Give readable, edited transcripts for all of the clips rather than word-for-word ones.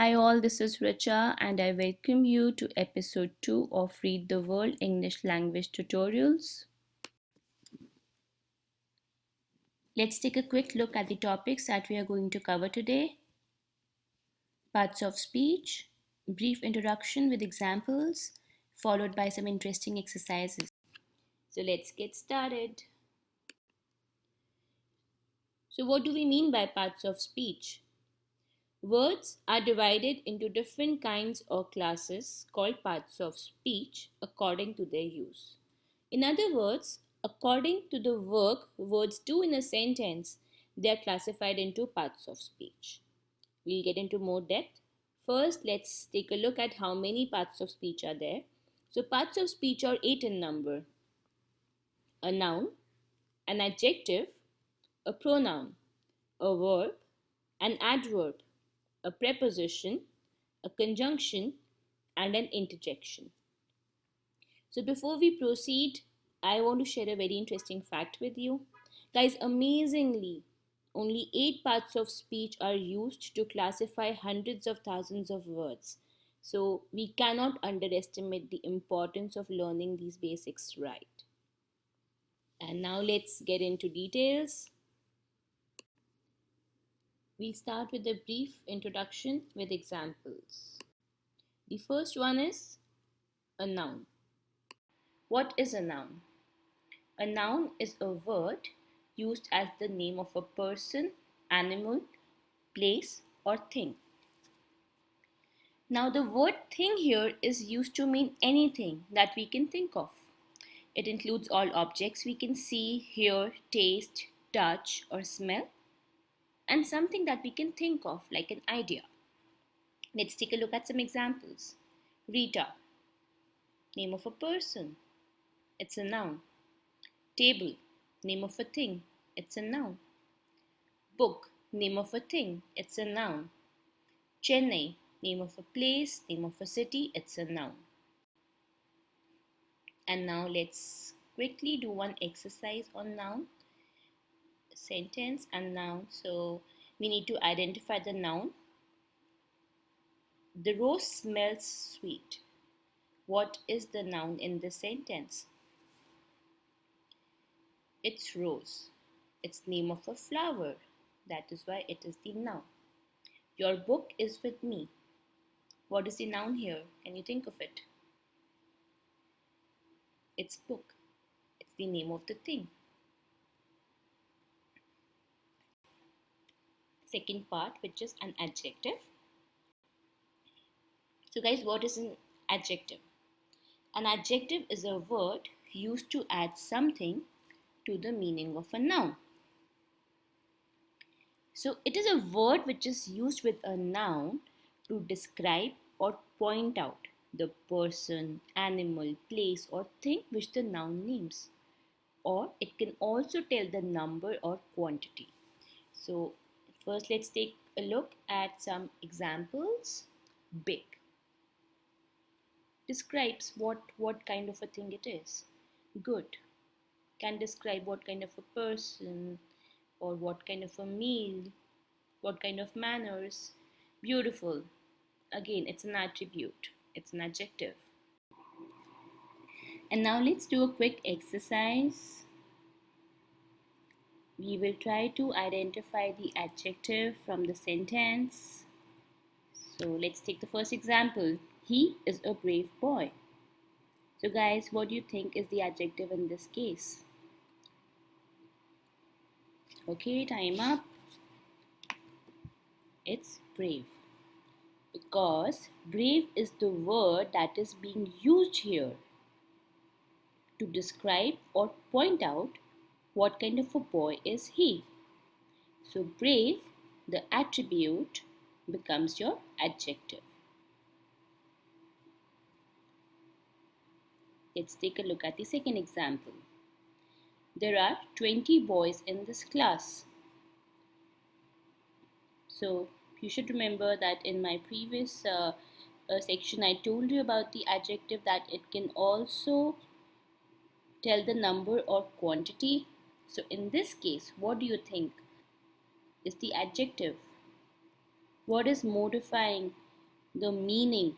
Hi all, this is Richa and I welcome you to episode 2 of Read the World English Language Tutorials. Let's take a quick look at the topics that we are going to cover today. Parts of speech, brief introduction with examples, followed by some interesting exercises. So let's get started. So what do we mean by parts of speech? Words are divided into different kinds or classes called parts of speech according to their use. In other words, according to the work words do in a sentence, they are classified into parts of speech. We'll get into more depth. First, let's take a look at how many parts of speech are there. So, parts of speech are 8 in number: a noun, an adjective, a pronoun, a verb, an adverb, a preposition, a conjunction, and an interjection. So before we proceed, I want to share a very interesting fact with you. Guys, amazingly, only 8 parts of speech are used to classify hundreds of thousands of words. So we cannot underestimate the importance of learning these basics right. And now let's get into details. We'll start with a brief introduction with examples. The first one is a noun. What is a noun? A noun is a word used as the name of a person, animal, place, or thing. Now, the word thing here is used to mean anything that we can think of. It includes all objects we can see, hear, taste, touch, or smell, and something that we can think of, like an idea. Let's take a look at some examples. Rita, name of a person, it's a noun. Table, name of a thing, it's a noun. Book, name of a thing, it's a noun. Chennai, name of a place, name of a city, it's a noun. And now let's quickly do one exercise on noun, sentence and noun. So we need to identify the noun. The rose smells sweet. What is the noun in this sentence? It's rose. It's name of a flower. That is why it is the noun. Your book is with me. What is the noun here? Can you think of it? It's book. It's the name of the thing. Second part, which is an adjective. So guys, what is an adjective? An adjective is a word used to add something to the meaning of a noun. So it is a word which is used with a noun to describe or point out the person, animal, place, or thing which the noun names. Or it can also tell the number or quantity. So first let's take a look at some examples. Big describes what kind of a thing it is. Good can describe what kind of a person or what kind of a meal, what kind of manners. Beautiful, again, it's an attribute, it's an adjective. And now let's do a quick exercise. We will try to identify the adjective from the sentence. So let's take the first example. He is a brave boy. So guys, what do you think is the adjective in this case? Okay, time up. It's brave. Because brave is the word that is being used here to describe or point out what kind of a boy is he. So brave, the attribute, becomes your adjective. Let's take a look at the second example. There are 20 boys in this class. So you should remember that in my previous section I told you about the adjective, that it can also tell the number or quantity. So in this case, what do you think is the adjective? What is modifying the meaning,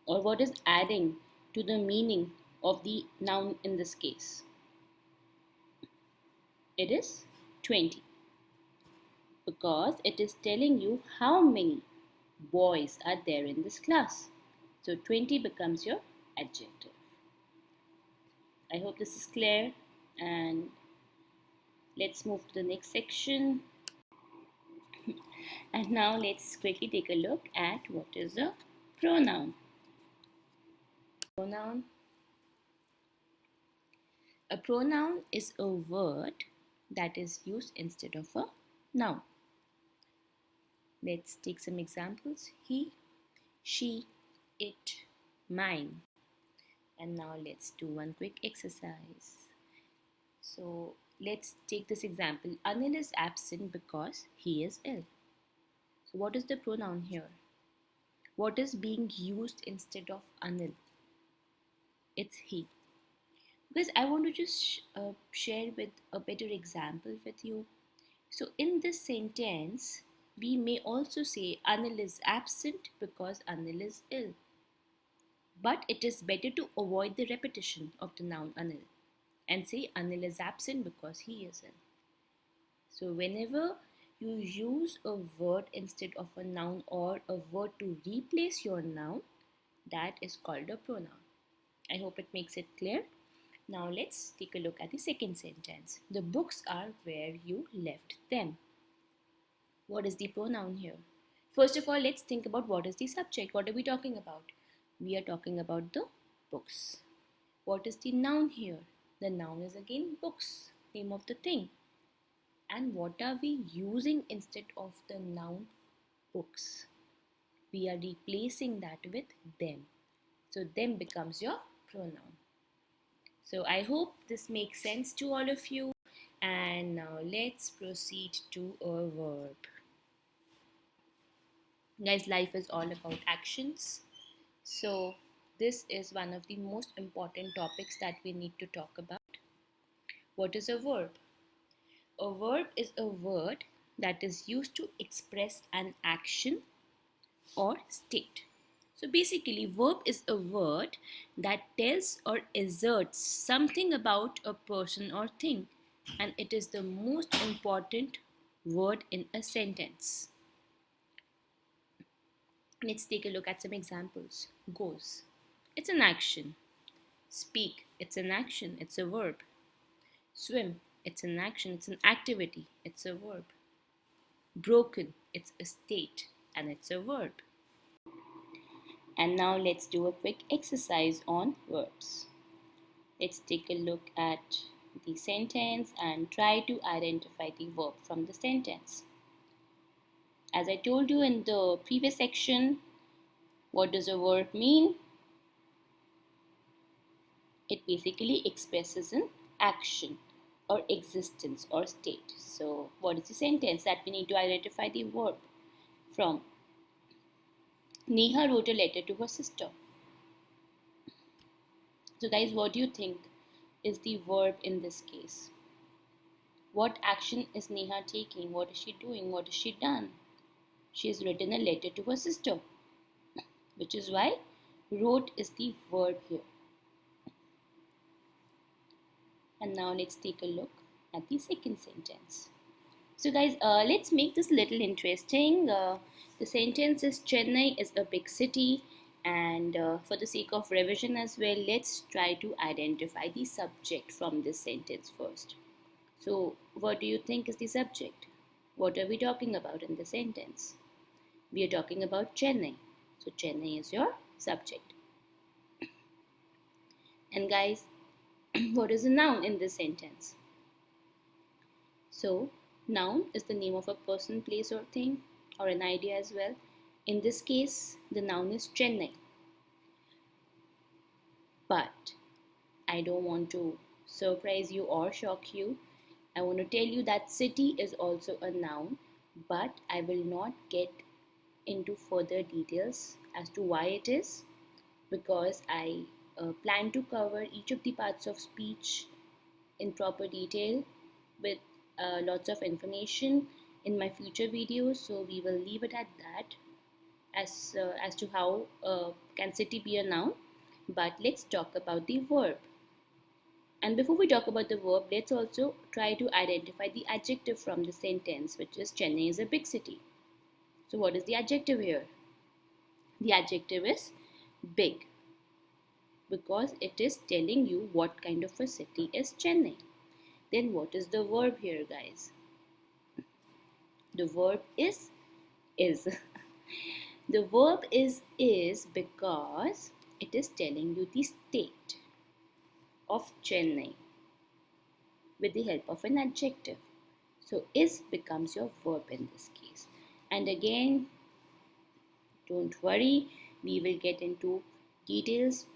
or what is adding to the meaning of the noun in this case? It is 20, because it is telling you how many boys are there in this class. So 20 becomes your adjective. I hope this is clear, and let's move to the next section. And now let's quickly take a look at what is a pronoun. Pronoun. A pronoun is a word that is used instead of a noun. Let's take some examples. He, she, it, mine. And now let's do one quick exercise. So let's take this example. Anil is absent because he is ill. So what is the pronoun here? What is being used instead of Anil? It's he. Because I want to just share with a better example with you. So in this sentence, we may also say Anil is absent because Anil is ill. But it is better to avoid the repetition of the noun Anil and say Anil is absent because he is ill. So whenever you use a word instead of a noun or a word to replace your noun, that is called a pronoun. I hope it makes it clear. Now let's take a look at the second sentence. The books are where you left them. What is the pronoun here? First of all, let's think about what is the subject. What are we talking about? We are talking about the books. What is the noun here? The noun is again books, name of the thing. And what are we using instead of the noun books? We are replacing that with them. So them becomes your pronoun. So I hope this makes sense to all of you. And now let's proceed to a verb. Guys, life is all about actions. So this is one of the most important topics that we need to talk about. What is a verb? A verb is a word that is used to express an action or state. So basically, verb is a word that tells or asserts something about a person or thing, and it is the most important word in a sentence. Let's take a look at some examples. Goes. It's an action. Speak. It's an action. It's a verb. Swim. It's an action. It's an activity. It's a verb. Broken. It's a state and it's a verb. And now let's do a quick exercise on verbs. Let's take a look at the sentence and try to identify the verb from the sentence. As I told you in the previous section, what does a verb mean? It basically expresses an action or existence or state. So what is the sentence that we need to identify the verb from? Neha wrote a letter to her sister. So guys, what do you think is the verb in this case? What action is Neha taking? What is she doing? What has she done? She has written a letter to her sister, which is why wrote is the verb here. And now let's take a look at the second sentence. So guys, let's make this little interesting. The sentence is Chennai is a big city, and for the sake of revision as well, let's try to identify the subject from this sentence first. So what do you think is the subject? What are we talking about in the sentence? We are talking about Chennai. So Chennai is your subject. And guys, what is a noun in this sentence? So noun is the name of a person, place or thing, or an idea as well. In this case, the noun is Chennai. But I don't want to surprise you or shock you. I want to tell you that city is also a noun, but I will not get into further details as to why it is, because I plan to cover each of the parts of speech in proper detail with lots of information in my future videos. So we will leave it at that. as to how can city be a noun. But let's talk about the verb. And before we talk about the verb, let's also try to identify the adjective from the sentence, which is Chennai is a big city. So what is the adjective here? The adjective is big, because it is telling you what kind of a city is Chennai. Then what is the verb here, guys? The verb is is. The verb is because it is telling you the state of Chennai with the help of an adjective. So is becomes your verb in this case. And again, don't worry, we will get into details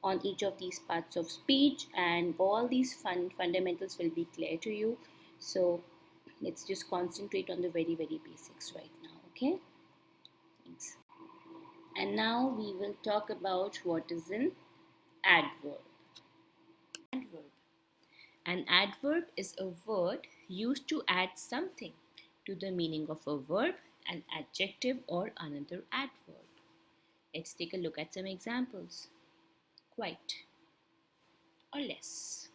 on each of these parts of speech, and all these fundamentals will be clear to you. So let's just concentrate on the very basics right now, okay? Thanks. And now we will talk about what is an adverb. Adverb. An adverb is a word used to add something to the meaning of a verb, an adjective, or another adverb. Let's take a look at some examples. Quite or less.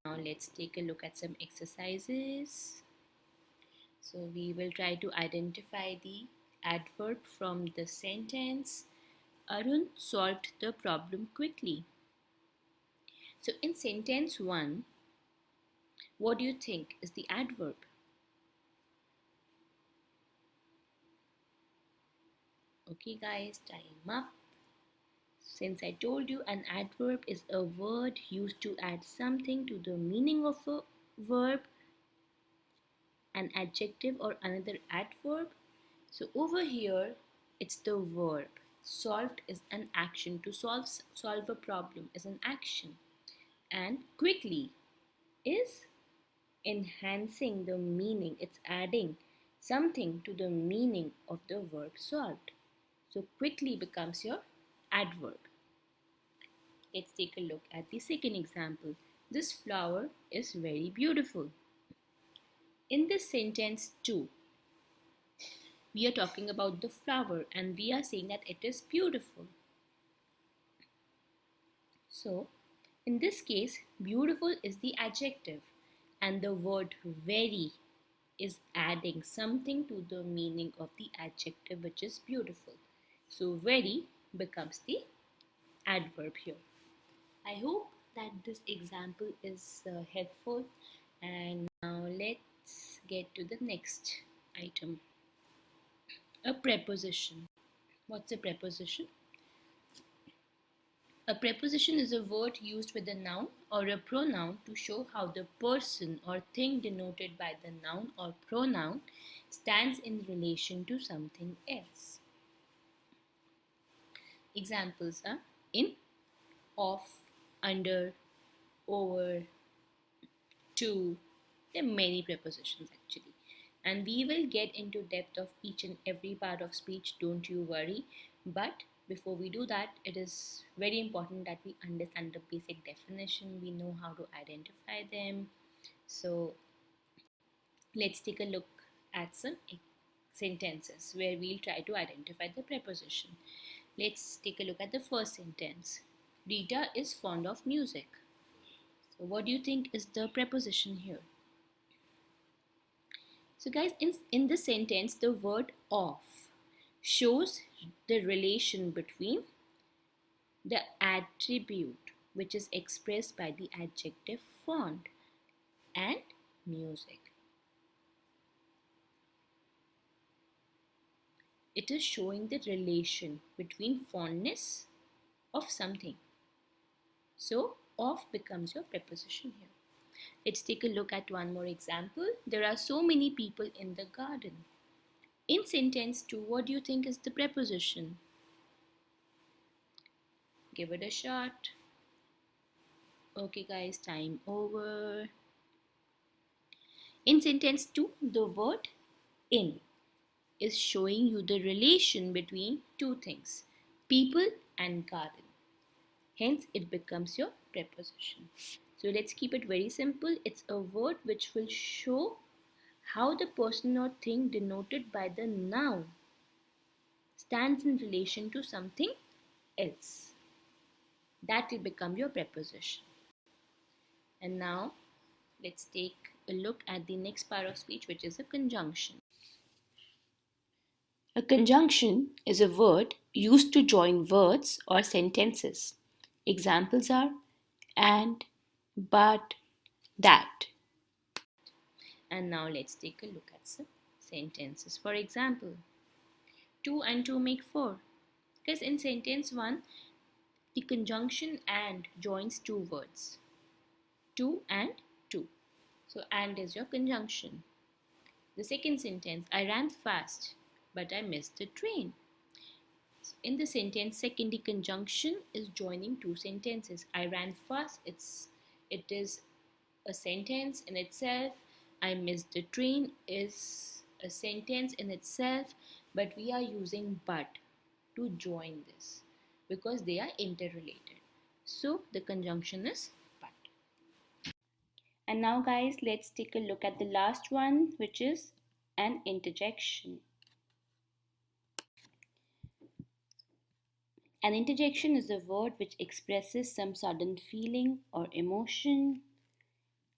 Now let's take a look at some exercises. So we will try to identify the adverb from the sentence. Arun solved the problem quickly. So in sentence 1, what do you think is the adverb? Okay guys, time up. Since I told you an adverb is a word used to add something to the meaning of a verb, an adjective, or another adverb. So over here, it's the verb. Solved is an action. To solve a problem is an action. And quickly is enhancing the meaning. It's adding something to the meaning of the verb solved. So quickly becomes your adverb. Let's take a look at the second example. This flower is very beautiful. In this sentence too, we are talking about the flower and we are saying that it is beautiful. So, in this case, beautiful is the adjective and the word very is adding something to the meaning of the adjective, which is beautiful. So, very becomes the adverb here. I hope that this example is helpful, and now let's get to the next item. A preposition. What's a preposition? A preposition is a word used with a noun or a pronoun to show how the person or thing denoted by the noun or pronoun stands in relation to something else. Examples are in, of, under, over, to. There are many prepositions actually. And we will get into depth of each and every part of speech, don't you worry. But before we do that, it is very important that we understand the basic definition. We know how to identify them. So let's take a look at some sentences where we'll try to identify the preposition. Let's take a look at the first sentence. Rita is fond of music. So what do you think is the preposition here? So guys, in this sentence, the word of shows the relation between the attribute, which is expressed by the adjective fond, and music. It is showing the relation between fondness of something. So, of becomes your preposition here. Let's take a look at one more example. There are so many people in the garden. In sentence 2, what do you think is the preposition? Give it a shot. Okay guys, time over. In sentence 2, the word in is showing you the relation between two things, people and garden. Hence, it becomes your preposition. So let's keep it very simple. It's a word which will show how the person or thing denoted by the noun stands in relation to something else. That will become your preposition. And now let's take a look at the next part of speech, which is a conjunction. A conjunction is a word used to join words or sentences. Examples are and, but, that. And now let's take a look at some sentences. For example, 2 and 2 make 4. Because in sentence 1, the conjunction and joins two words. 2 and 2. So and is your conjunction. The second sentence, I ran fast, but I missed the train. In the sentence second, the conjunction is joining two sentences. I ran fast, it is a sentence in itself. I missed the train is a sentence in itself, but we are using but to join this because they are interrelated. So the conjunction is but. And now guys, let's take a look at the last one, which is an interjection. An interjection is a word which expresses some sudden feeling or emotion.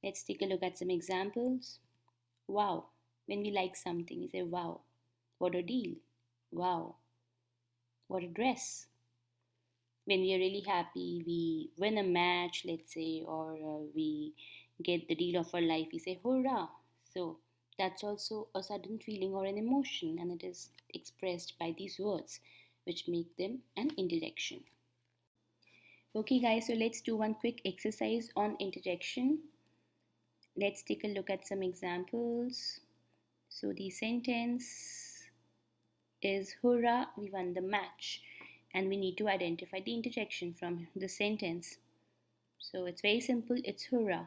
Let's take a look at some examples. Wow. When we like something, we say, wow, what a deal. Wow, what a dress. When we are really happy, we win a match, let's say, or we get the deal of our life, we say, hurrah. So that's also a sudden feeling or an emotion, and it is expressed by these words, which make them an interjection. Okay, guys, so let's do one quick exercise on interjection. Let's take a look at some examples. So the sentence is hurrah, we won the match, and we need to identify the interjection from the sentence. So it's very simple, it's hurrah,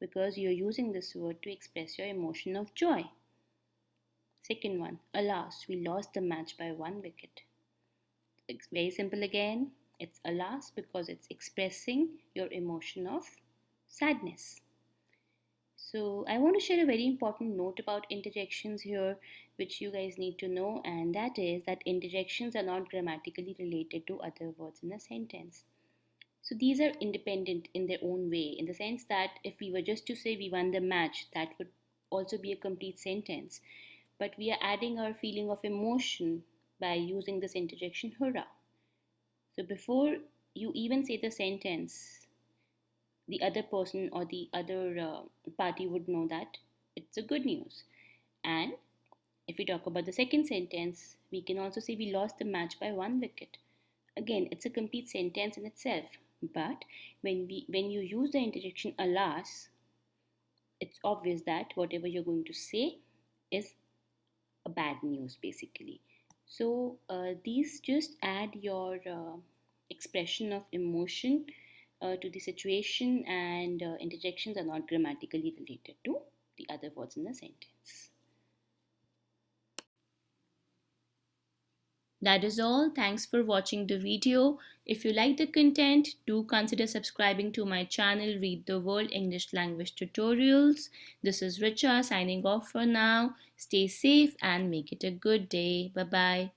because you're using this word to express your emotion of joy. Second one, alas, we lost the match by 1 wicket. It's very simple again, it's alas because it's expressing your emotion of sadness. So I want to share a very important note about interjections here, which you guys need to know, and that is that interjections are not grammatically related to other words in a sentence. So these are independent in their own way, in the sense that if we were just to say we won the match, that would also be a complete sentence. But we are adding our feeling of emotion by using this interjection hurrah. So before you even say the sentence, the other person or the other party would know that it's a good news. And if we talk about the second sentence, we can also say we lost the match by 1 wicket. Again, it's a complete sentence in itself. But when you use the interjection alas, it's obvious that whatever you're going to say is a bad news basically. So these just add your expression of emotion to the situation, and interjections are not grammatically related to the other words in the sentence. That is all. Thanks for watching the video. If you like the content, do consider subscribing to my channel, Read the World English Language Tutorials. This is Richa signing off for now. Stay safe and make it a good day. Bye-bye.